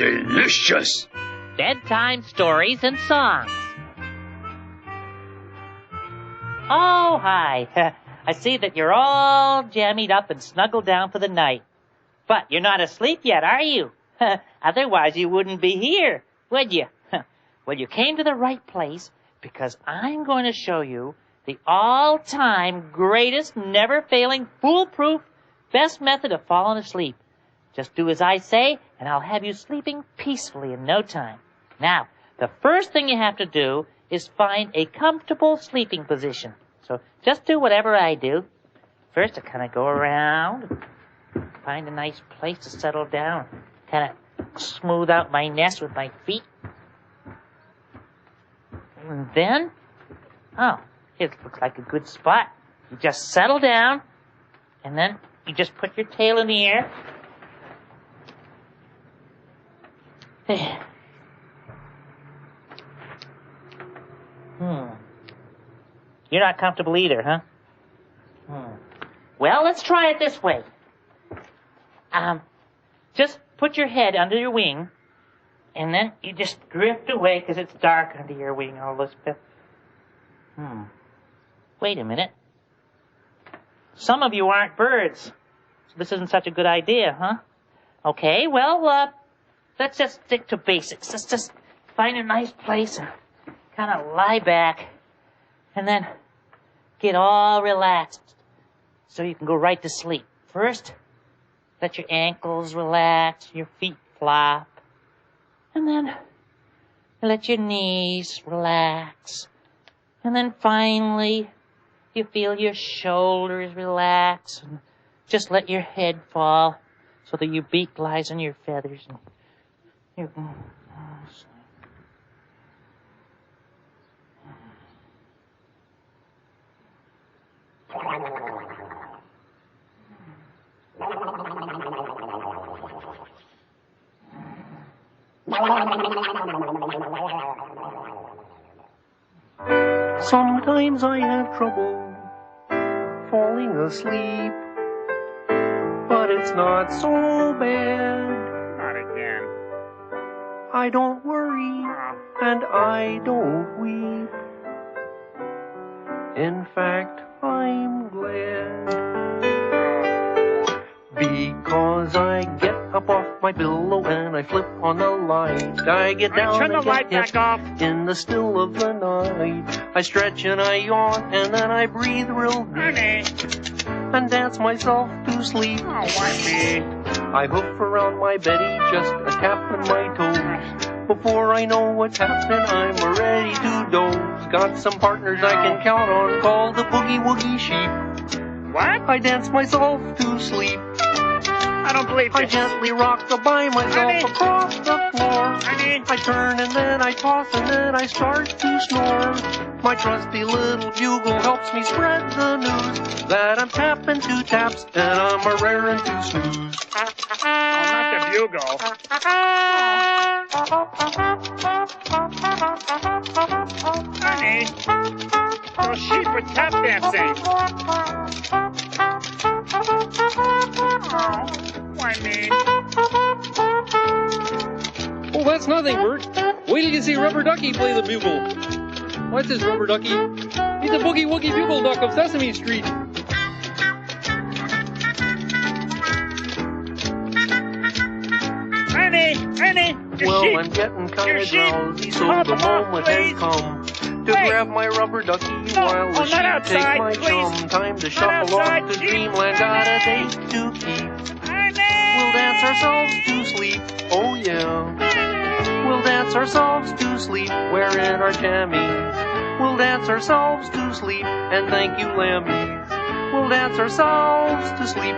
delicious. Bedtime stories and songs. Oh, hi. I see that you're all jammied up and snuggled down for the night. But you're not asleep yet, are you? Otherwise you wouldn't be here, would you? Well, you came to the right place because I'm going to show you the all-time greatest, never-failing, foolproof, best method of falling asleep. Just do as I say, and I'll have you sleeping peacefully in no time. Now, the first thing you have to do is find a comfortable sleeping position. So just do whatever I do. First, I kind of go around, find a nice place to settle down, kind of smooth out my nest with my feet. And then, it looks like a good spot. You just settle down, and then you just put your tail in the air. You're not comfortable either, huh? Well, let's try it this way. Just put your head under your wing, and then you just drift away because it's dark under your wing, Elizabeth. Wait a minute. Some of you aren't birds, so this isn't such a good idea, huh? Okay, well, let's just stick to basics. Let's just find a nice place and kind of lie back, and then get all relaxed so you can go right to sleep. First, let your ankles relax, your feet flop, and then let your knees relax. And then finally, you feel your shoulders relax, and just let your head fall so that your beak lies on your feathers. And you can sleep. Sometimes I have trouble falling asleep, but it's not so bad. Not again. I don't worry and I don't weep. In fact, I'm glad, because I get up off my pillow and I flip on the light. I get down Turn the and light get back off. in the still of the night. I stretch and I yawn and then I breathe real deep Honey. and dance myself to sleep. Oh, why me? I hoof around my Betty, just a tapping my toes. Before I know what's happening, I'm ready to doze. Got some partners I can count on, called the Boogie Woogie Sheep. What? I dance myself to sleep. I don't believe I this. gently rock by myself Honey. across the floor. Honey. I turn and then I toss and then I start to snore. My trusty little bugle helps me spread the news that I'm tapping 2 taps and I'm a raring to snooze. Oh, not the bugle. Honey. Those sheep are tap dancing. Oh, why me? Oh, that's nothing, Bert. Wait till you see Rubber Ducky play the bugle. What's this, Rubber Ducky? He's a boogie woogie bugle duck of Sesame Street. Honey, Well, sheep. I'm getting kind Your of sheep. drowsy, so Come the on, moment please. has come to Wait. grab my rubber ducky while the not sheep outside, take my please. chum. Time to Not shuffle outside, off to sheep. dreamland, got a date to keep. Honey. We'll dance ourselves to sleep, oh yeah. We'll dance ourselves to sleep, wearing our jammies. We'll dance ourselves to sleep, and thank you, lammies. We'll dance ourselves to sleep.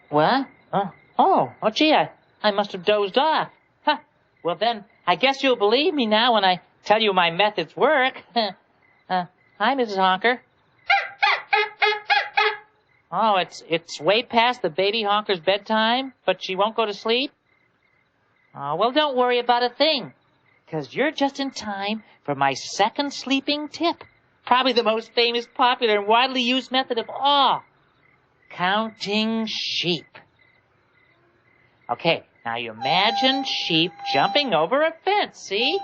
What? Oh, gee, I must have dozed off. Huh. Well, then, I guess you'll believe me now when I tell you my methods work. Hi, Mrs. Honker. Oh, it's way past the baby honker's bedtime, but she won't go to sleep? Oh, well, don't worry about a thing, 'cause you're just in time for my second sleeping tip. Probably the most famous, popular, and widely used method of all. Counting sheep. Okay, now you imagine sheep jumping over a fence, see?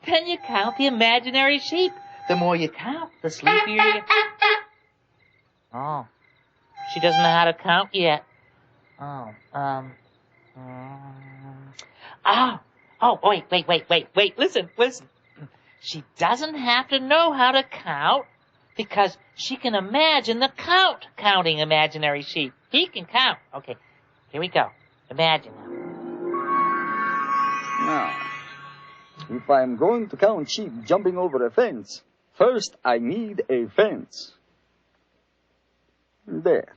Then you count the imaginary sheep. The more you count, the sleepier you get. Oh, she doesn't know how to count yet. Wait, listen. She doesn't have to know how to count because she can imagine the counting imaginary sheep. He can count. Okay, here we go. Imagine now. Now, if I'm going to count sheep jumping over a fence, first I need a fence. There.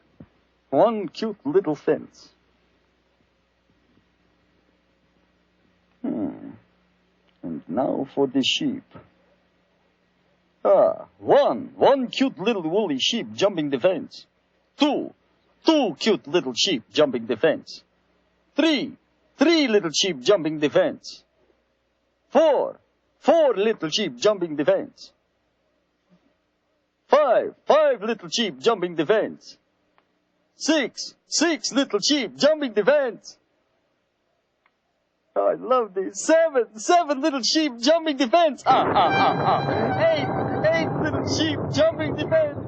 One cute little fence. And now for the sheep. One cute little woolly sheep jumping the fence. Two cute little sheep jumping the fence. Three little sheep jumping the fence. Four little sheep jumping the fence. Five little sheep jumping the fence. Six little sheep jumping the fence. Oh, I love this. Seven little sheep jumping the fence. Eight little sheep jumping the fence.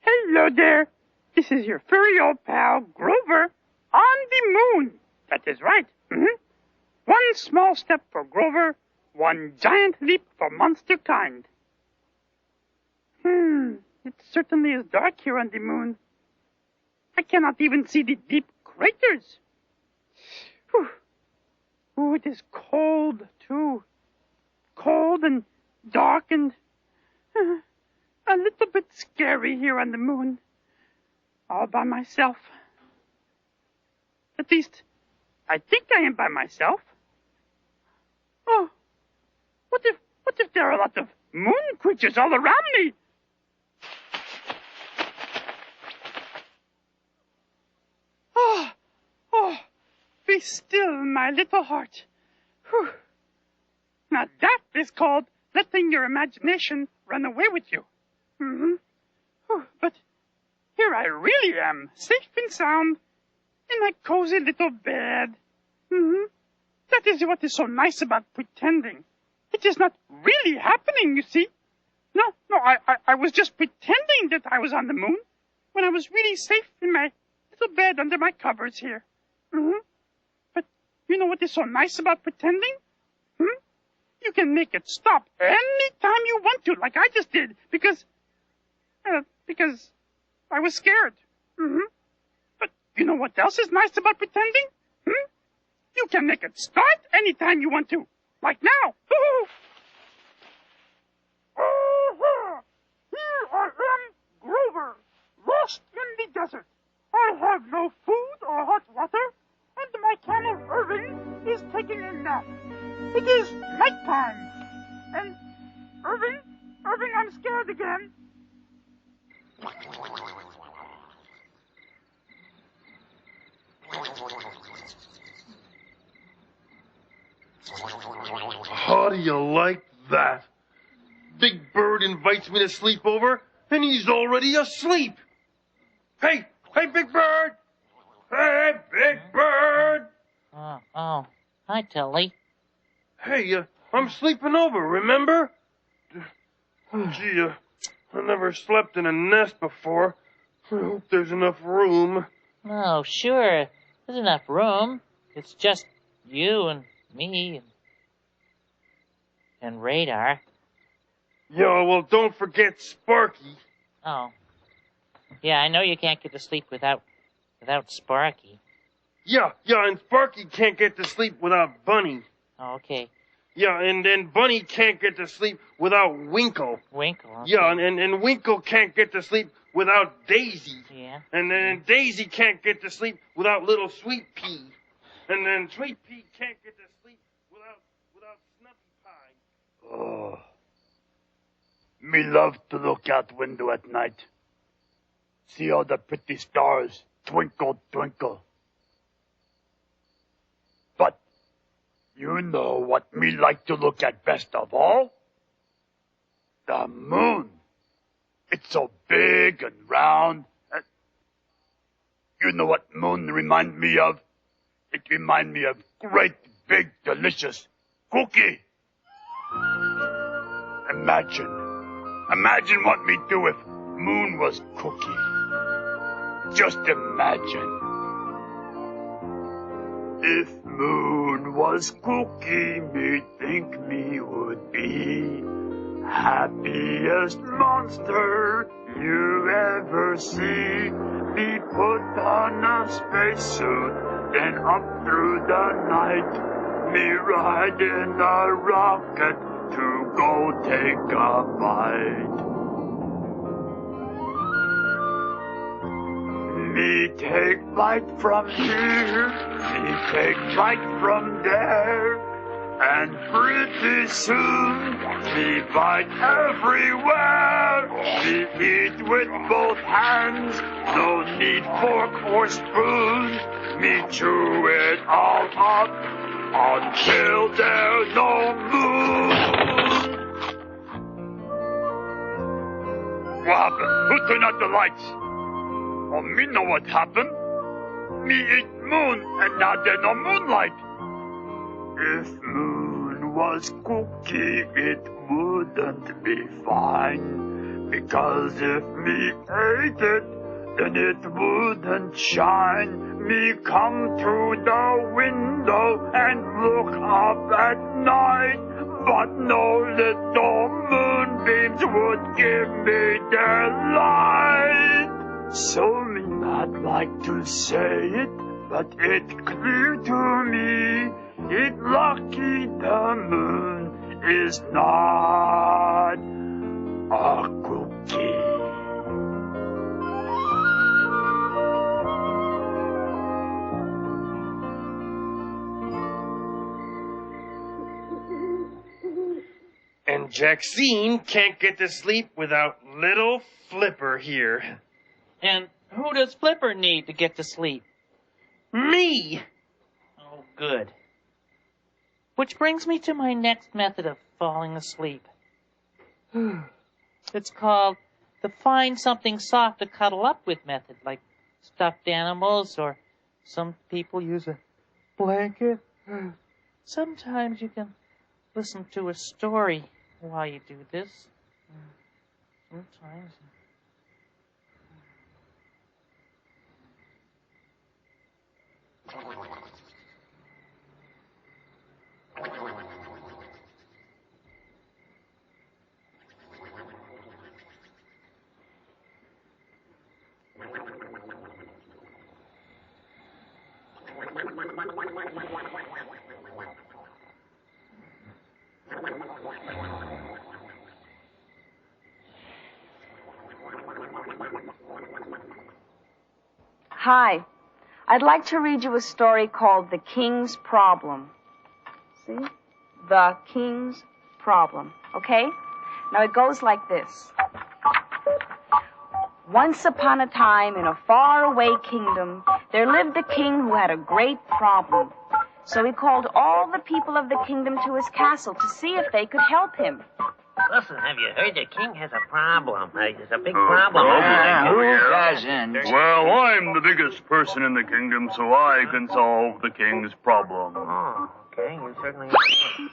Hello there. This is your furry old pal, Grover, on the moon. That is right. One small step for Grover, one giant leap for monster kind. It certainly is dark here on the moon. I cannot even see the deep craters. Whew. Oh, it is cold, too. Cold and dark and a little bit scary here on the moon. All by myself. At least, I think I am by myself. Oh, what if there are a lot of moon creatures all around me? Oh, be still, my little heart. Whew. Now that is called letting your imagination run away with you. But here I really am, safe and sound, in my cozy little bed. That is what is so nice about pretending. It is not really happening, you see. No, I was just pretending that I was on the moon when I was really safe in my little bed under my covers here. But you know what is so nice about pretending? You can make it stop any time you want to, like I just did, because I was scared. But you know what else is nice about pretending? You can make it start any time you want to, like now. Here I am, Grover, lost in the desert. I have no food or hot water, and my camel Irving is taking a nap. It is nighttime. And Irving, I'm scared again. How do you like that? Big Bird invites me to sleep over, and he's already asleep. Hey, Big Bird! Hey, Big Bird! Oh, hi, Tilly. Hey, I'm sleeping over, remember? Gee, I never slept in a nest before. I hope there's enough room. Oh, sure. There's enough room. It's just you and me and Radar. Yeah, well, don't forget Sparky. Oh. Yeah, I know you can't get to sleep without Sparky. Yeah, and Sparky can't get to sleep without Bunny. Okay. Yeah, and then Bunny can't get to sleep without Winkle. Winkle. Okay. Yeah, and Winkle can't get to sleep without Daisy. Yeah. And then Daisy can't get to sleep without little Sweet Pea. And then Sweet Pea can't get to sleep without Snuffy Pie. Oh. Me love to look out window at night. See all the pretty stars twinkle, twinkle. But you know what me like to look at best of all? The moon. It's so big and round. You know what moon remind me of? It remind me of great, big, delicious cookie. Imagine what me do if moon was cookie. Just imagine. If moon was cookie, me think me would be happiest monster you ever see. Me put on a spacesuit, then up through the night. Me ride in a rocket to go take a bite. Me take flight from here, me take flight from there, and pretty soon me bite everywhere. Me eat with both hands, no need fork or spoon. Me chew it all up until there's no moon. What happened? Who turned out the lights? Oh, me know what happened. Me eat moon, and now there's no moonlight. If moon was cookie, it wouldn't be fine. Because if me ate it, then it wouldn't shine. Me come to the window and look up at night. But no little moonbeams would give me their light. So me not like to say it, but it's clear to me, it lucky the moon is not a cookie. And Jackson can't get to sleep without little Flipper here. And who does Flipper need to get to sleep? Me! Oh, good. Which brings me to my next method of falling asleep. It's called the find something soft to cuddle up with method, like stuffed animals, or some people use a blanket. Sometimes you can listen to a story while you do this. Sometimes. Hi. I'd like to read you a story called The King's Problem. See? The King's Problem. Okay? Now it goes like this. Once upon a time in a faraway kingdom, there lived a king who had a great problem. So he called all the people of the kingdom to his castle to see if they could help him. Listen, have you heard the king has a problem? There's a big problem. Who doesn't? Well, I'm the biggest person in the kingdom, so I can solve the king's problem. Oh, okay, you certainly...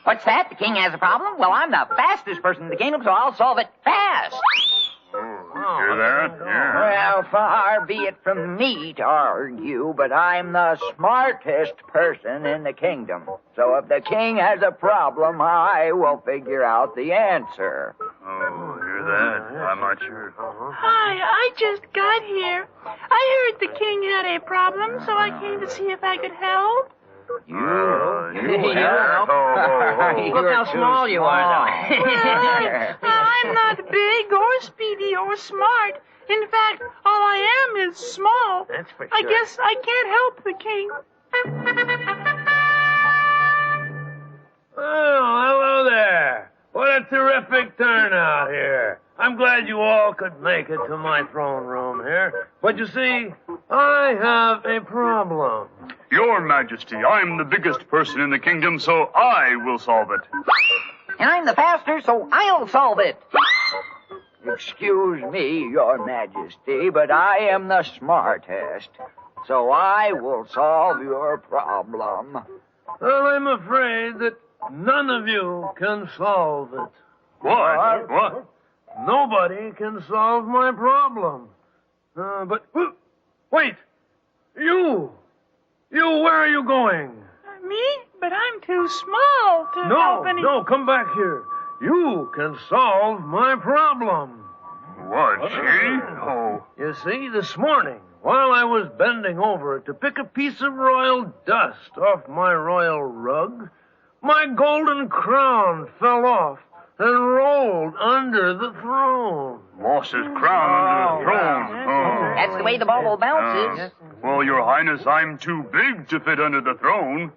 What's that? The king has a problem? Well, I'm the fastest person in the kingdom, so I'll solve it fast. Hear that? Yeah. Well, far be it from me to argue, but I'm the smartest person in the kingdom. So if the king has a problem, I will figure out the answer. Oh, hear that? I'm not sure. Hi, I just got here. I heard the king had a problem, so I came to see if I could help. You Look how small you are, though. I'm not big or speedy or smart. In fact, all I am is small. That's for sure. I guess I can't help the king. Oh, hello there. What a terrific turnout here. I'm glad you all could make it to my throne room here. But you see, I have a problem. Your Majesty, I'm the biggest person in the kingdom, so I will solve it. And I'm the faster, so I'll solve it. Excuse me, Your Majesty, but I am the smartest, so I will solve your problem. Well, I'm afraid that none of you can solve it. What? Nobody can solve my problem. But wait! You, where are you going? Me? But I'm too small to help any... No, come back here. You can solve my problem. What, she? Oh. You see, this morning, while I was bending over to pick a piece of royal dust off my royal rug, my golden crown fell off and rolled under the throne. Lost his crown under the throne. Oh. That's the way the bauble bounces. Well, Your Highness, I'm too big to fit under the throne.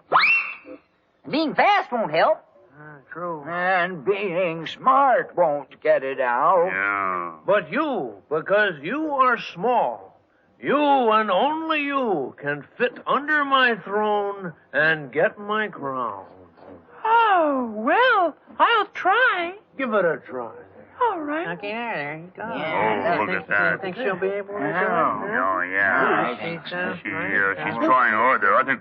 Being fast won't help. True. And being smart won't get it out. Yeah. But you, because you are small, you and only you can fit under my throne and get my crown. Oh, well, I'll try. Give it a try. All right. Okay, there you go. Oh, look at that. Think she'll be able to do it? Oh, yeah. She's trying harder. I think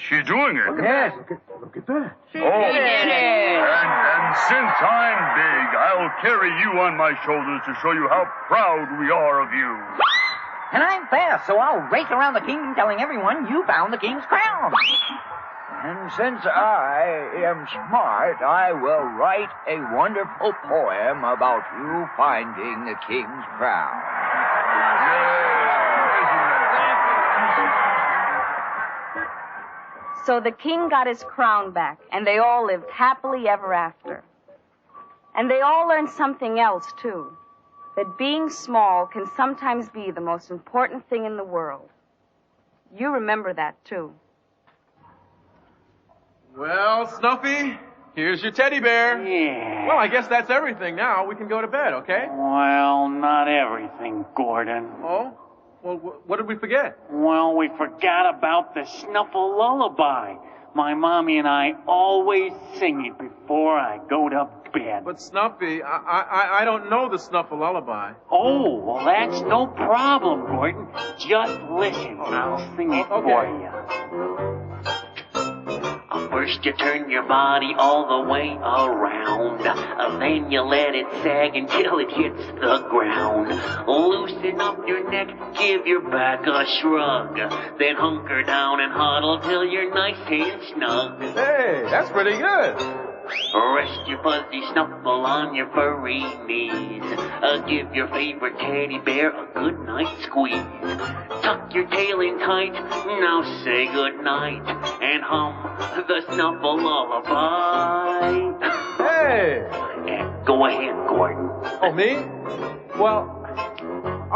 she's doing it. Yes. Look at that. She did it. And since I'm big, I'll carry you on my shoulders to show you how proud we are of you. And I'm fast, so I'll race around the kingdom telling everyone you found the king's crown. And since I am smart, I will write a wonderful poem about you finding the king's crown. So the king got his crown back, and they all lived happily ever after. And they all learned something else, too. That being small can sometimes be the most important thing in the world. You remember that, too. Well, Snuffy, here's your teddy bear. Yeah. Well, I guess that's everything now. We can go to bed, okay? Well, not everything, Gordon. Oh? Well, what did we forget? Well, we forgot about the Snuffle Lullaby. My mommy and I always sing it before I go to bed. But Snuffy, I don't know the Snuffle Lullaby. Oh, well, that's no problem, Gordon. Just listen. I'll sing it for you. First you turn your body all the way around. Then you let it sag until it hits the ground. Loosen up your neck, give your back a shrug. Then hunker down and huddle till you're nice and snug. Hey, that's pretty good. Rest your fuzzy snuffle on your furry knees. Give your favorite teddy bear a good night squeeze. Tuck your tail in tight, now say good night, and hum the Snuffle Lullaby. Hey! Go ahead, Gordon. Oh, me? Well,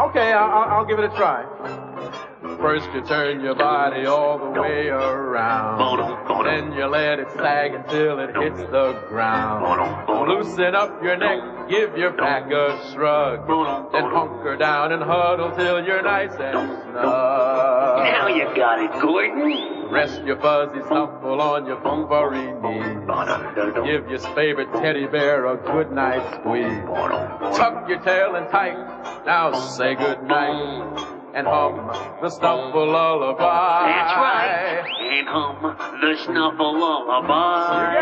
okay, I'll give it a try. First you turn your body all the way around. Then you let it sag until it hits the ground. Loosen up your neck, give your back a shrug. Then hunker down and huddle till you're nice and snug. Now you got it, Gordon. Rest your fuzzy snuffle on your furry knees. Give your favorite teddy bear a good night squeeze. Tuck your tail in tight, now say good night. And hum the Snuffle Lullaby. That's right. And hum the Snuffle Lullaby.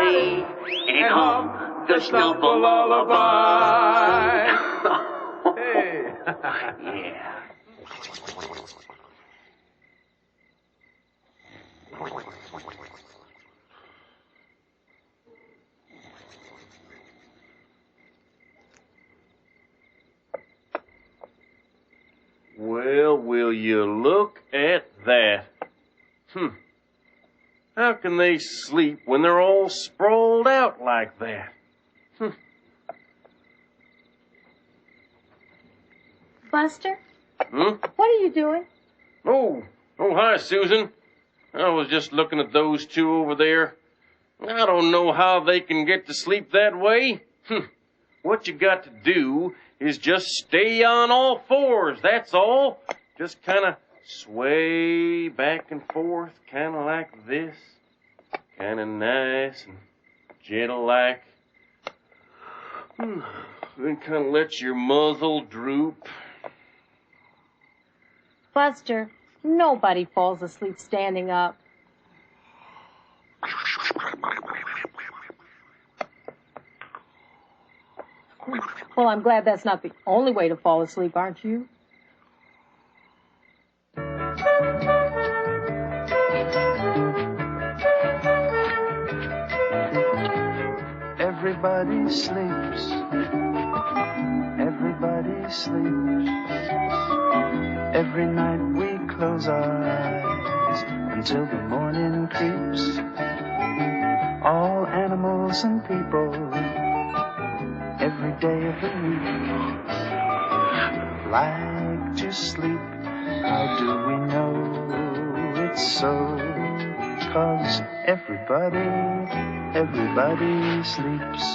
And hum the Snuffle Lullaby. Hey. Yeah. Well, will you look at that? can they sleep when they're all sprawled out like that? Buster? Hmm? What are you doing? Oh, hi, Susan. I was just looking at those two over there. I don't know how they can get to sleep that way. What you got to do is just stay on all fours, that's all. Just kind of sway back and forth, kind of like this. Kind of nice and gentle like. Then kind of let your muzzle droop. Buster, nobody falls asleep standing up. Well, I'm glad that's not the only way to fall asleep, aren't you? Everybody sleeps. Everybody sleeps. Every night we close our eyes until the morning creeps. All animals and people, every day of the week, like to sleep. How do we know it's so? 'Cause everybody sleeps.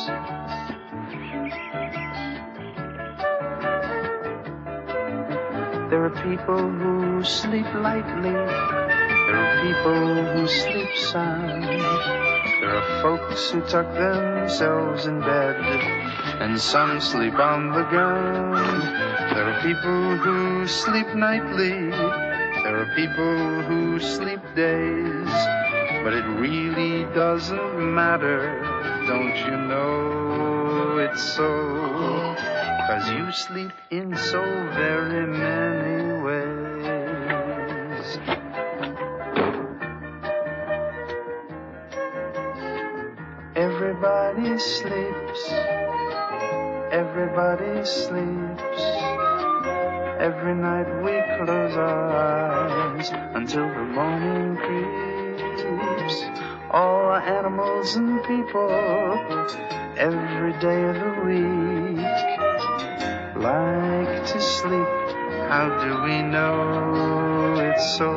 There are people who sleep lightly. There are people who sleep sound. There are folks who tuck themselves in bed, and some sleep on the ground. There are people who sleep nightly. There are people who sleep days. But it really doesn't matter, don't you know it's so? 'Cause you sleep in so very many ways. Everybody sleeps. Everybody sleeps. Every night we close our eyes until the morning creeps. All animals and people, every day of the week, like to sleep. How do we know it's so?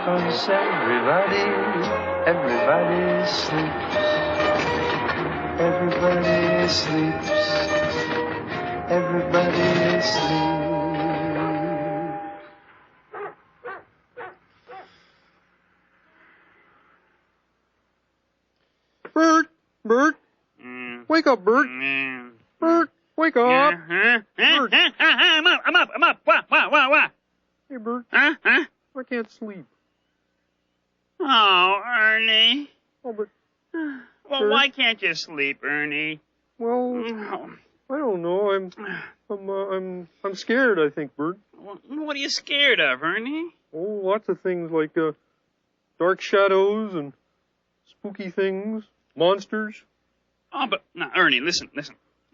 'Cause everybody sleeps. Everybody sleeps. Everybody sleeps. Bert! Wake up, Bert! Bert, wake up! Bert. I'm up! What? Hey, Bert. Huh? I can't sleep. Oh, Ernie. Oh, but... Well, Bert? why can't you sleep, Ernie? Well, I don't know. I'm scared, I think, Bert. What are you scared of, Ernie? Oh, lots of things like, dark shadows and spooky things. Monsters? Oh, but now, Ernie, listen.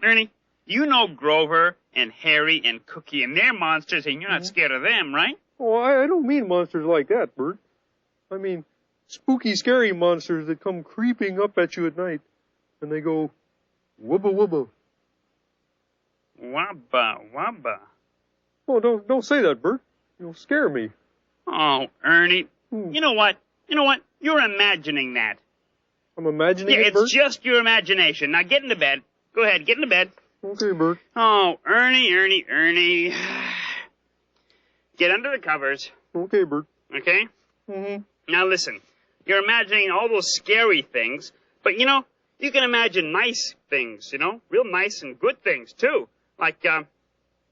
Ernie, you know Grover and Harry and Cookie and they're monsters and you're not scared of them, right? Oh, I don't mean monsters like that, Bert. I mean spooky, scary monsters that come creeping up at you at night and they go wubba wubba. Wubba. Oh, don't say that, Bert. You'll scare me. Oh, Ernie, you know what? You're imagining that. I'm imagining it, it's Bert? just your imagination. Now get into bed. Go ahead, get into bed. Okay, Bert. Oh, Ernie. Get under the covers. Okay, Bert. Okay? Mm-hmm. Now listen, you're imagining all those scary things, but you can imagine nice things, real nice and good things too. Like,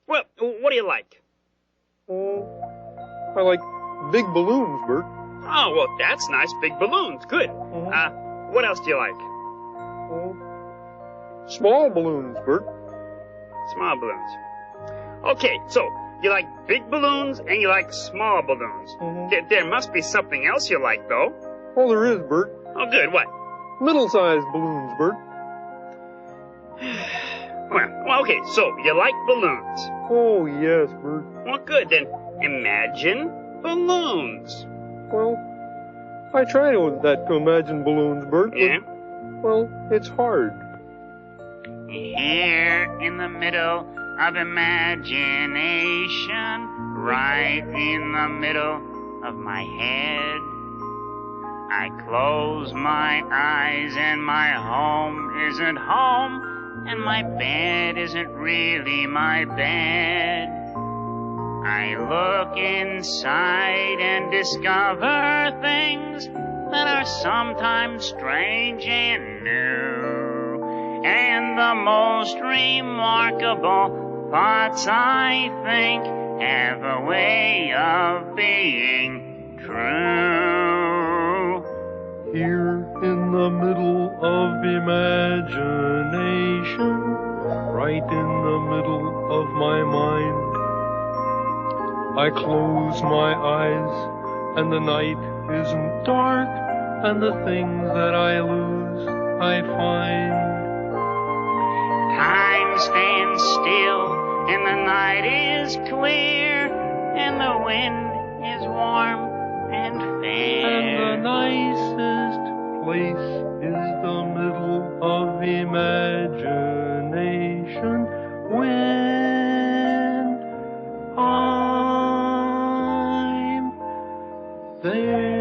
what do you like? Oh, I like big balloons, Bert. Oh, well, that's nice, big balloons, good. Mm-hmm. What else do you like? Oh, small balloons, Bert. Small balloons. Okay, so you like big balloons and you like small balloons. Mm-hmm. There must be something else you like, though. Oh, there is, Bert. Oh, good. What? Middle-sized balloons, Bert. Well, okay, so you like balloons. Oh, yes, Bert. Well, good, then imagine balloons. Well, I try to imagine balloons, Bert. Yeah? Well, it's hard. Here in the middle of imagination, right in the middle of my head, I close my eyes and my home isn't home, and my bed isn't really my bed. I look inside and discover things that are sometimes strange and new. And the most remarkable thoughts, I think, have a way of being true. Here in the middle of imagination, right in the middle of my mind, I close my eyes and the night isn't dark, and the things that I lose I find. Time stands still and the night is clear, and the wind is warm and fair. And the nicest place is the middle of imagination, when I'm there.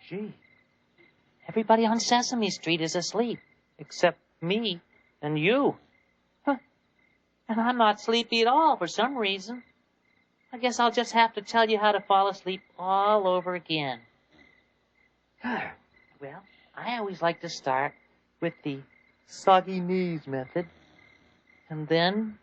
Gee, everybody on Sesame Street is asleep, except me and you. Huh. And I'm not sleepy at all for some reason. I guess I'll just have to tell you how to fall asleep all over again. Well, I always like to start with the soggy knees method, and then